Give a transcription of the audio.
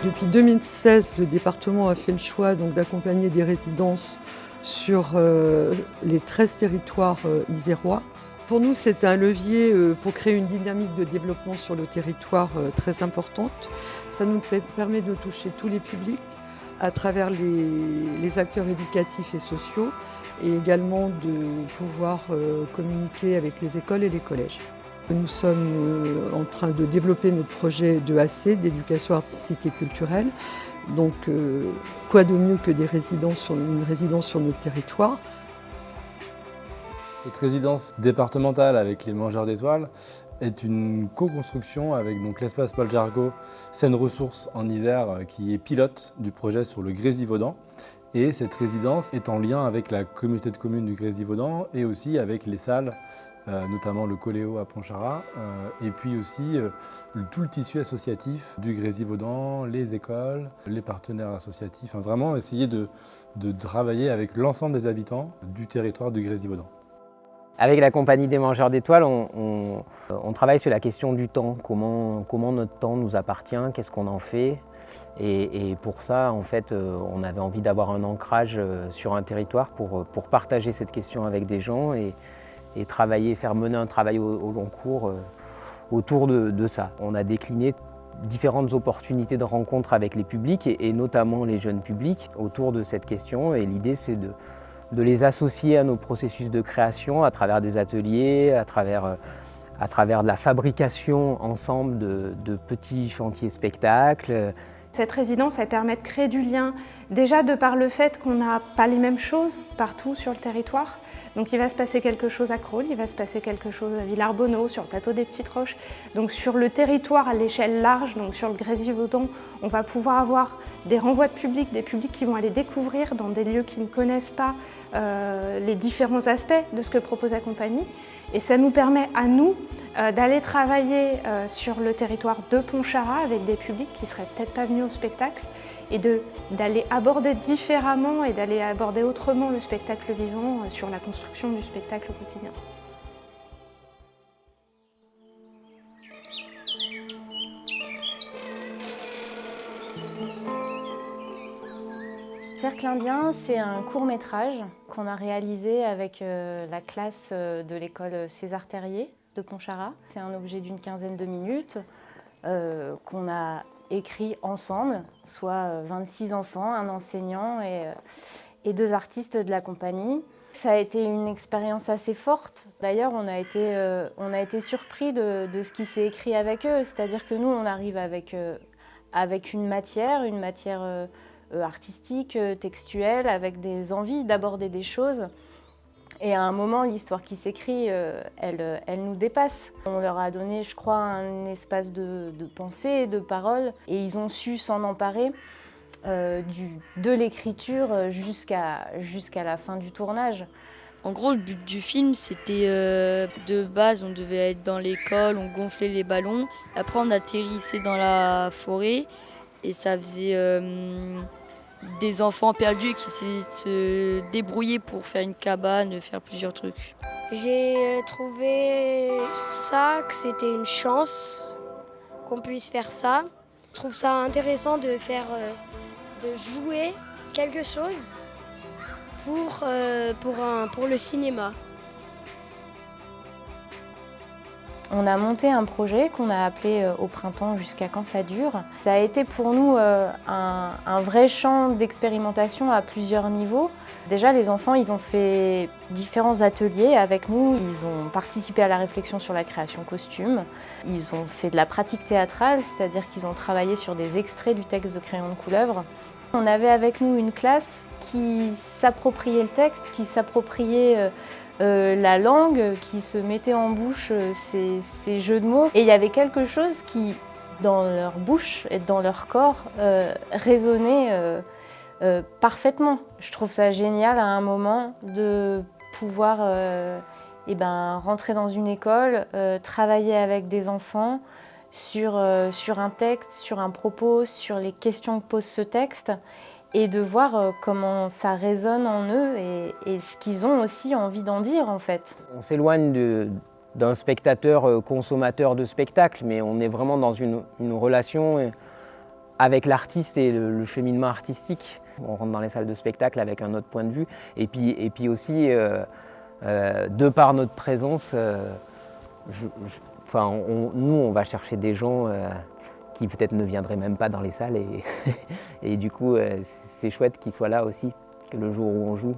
Depuis 2016, le département a fait le choix d'accompagner des résidences sur les 13 territoires isérois. Pour nous, c'est un levier pour créer une dynamique de développement sur le territoire très importante. Ça nous permet de toucher tous les publics à travers les acteurs éducatifs et sociaux et également de pouvoir communiquer avec les écoles et les collèges. Nous sommes en train de développer notre projet d'EAC, d'éducation artistique et culturelle. Donc, quoi de mieux que une résidence sur notre territoire. Cette résidence départementale avec les Mangeurs d'étoiles est une co-construction avec l'espace Paul Jargot, Seine Ressources en Isère, qui est pilote du projet sur le Grésivaudan. Et cette résidence est en lien avec la communauté de communes du Grésivaudan et aussi avec les salles, notamment le Coléo à Pontcharrat, et puis aussi tout le tissu associatif du Grésivaudan, les écoles, les partenaires associatifs, vraiment essayer de travailler avec l'ensemble des habitants du territoire du Grésivaudan. Avec la compagnie des Mangeurs d'étoiles, on travaille sur la question du temps, comment notre temps nous appartient, qu'est-ce qu'on en fait. Et pour ça, en fait, on avait envie d'avoir un ancrage sur un territoire pour partager cette question avec des gens et faire mener un travail au long cours autour de ça. On a décliné différentes opportunités de rencontres avec les publics et notamment les jeunes publics autour de cette question. Et l'idée, c'est de les associer à nos processus de création à travers des ateliers, à travers de la fabrication ensemble de petits chantiers spectacles. Cette résidence, elle permet de créer du lien, déjà de par le fait qu'on n'a pas les mêmes choses partout sur le territoire. Donc il va se passer quelque chose à Crolles, il va se passer quelque chose à Villarbonneau, sur le plateau des Petites Roches. Donc sur le territoire à l'échelle large, donc sur le Grésivaudan, on va pouvoir avoir des renvois de public, des publics qui vont aller découvrir dans des lieux qui ne connaissent pas les différents aspects de ce que propose la compagnie. Et ça nous permet à nous d'aller travailler sur le territoire de Pontcharrat avec des publics qui ne seraient peut-être pas venus au spectacle et d'aller aborder différemment et d'aller aborder autrement le spectacle vivant sur la construction du spectacle au quotidien. Cercle indien, c'est un court-métrage qu'on a réalisé avec la classe de l'école César Terrier de Pontcharrat. C'est un objet d'une quinzaine de minutes qu'on a écrit ensemble, soit 26 enfants, un enseignant et 2 artistes de la compagnie. Ça a été une expérience assez forte. D'ailleurs, on a été surpris de ce qui s'est écrit avec eux. C'est-à-dire que nous, on arrive avec une matière artistique, textuelle, avec des envies d'aborder des choses. Et à un moment, l'histoire qui s'écrit, elle nous dépasse. On leur a donné, je crois, un espace de pensée et de parole, et ils ont su s'en emparer de l'écriture jusqu'à la fin du tournage. En gros, le but du film, c'était de base, on devait être dans l'école, on gonflait les ballons. Après, on atterrissait dans la forêt et ça faisait des enfants perdus qui essayaient de se débrouiller pour faire une cabane, faire plusieurs trucs. J'ai trouvé ça, que c'était une chance qu'on puisse faire ça. Je trouve ça intéressant de jouer quelque chose pour le cinéma. On a monté un projet qu'on a appelé Au printemps jusqu'à quand ça dure. Ça a été pour nous un vrai champ d'expérimentation à plusieurs niveaux. Déjà, les enfants, ils ont fait différents ateliers avec nous. Ils ont participé à la réflexion sur la création costume. Ils ont fait de la pratique théâtrale, c'est-à-dire qu'ils ont travaillé sur des extraits du texte de Crayon de couleuvre. On avait avec nous une classe qui s'appropriait le texte, qui s'appropriait la langue, qui se mettait en bouche ces jeux de mots. Et il y avait quelque chose qui, dans leur bouche et dans leur corps, résonnait parfaitement. Je trouve ça génial à un moment de pouvoir rentrer dans une école, travailler avec des enfants sur un texte, sur un propos, sur les questions que pose ce texte, et de voir comment ça résonne en eux et ce qu'ils ont aussi envie d'en dire en fait. On s'éloigne d'un spectateur consommateur de spectacle, mais on est vraiment dans une relation avec l'artiste et le cheminement artistique. On rentre dans les salles de spectacle avec un autre point de vue. Et puis aussi, de par notre présence, nous, on va chercher des gens qui peut-être ne viendraient même pas dans les salles. Et du coup, c'est chouette qu'ils soient là aussi, le jour où on joue.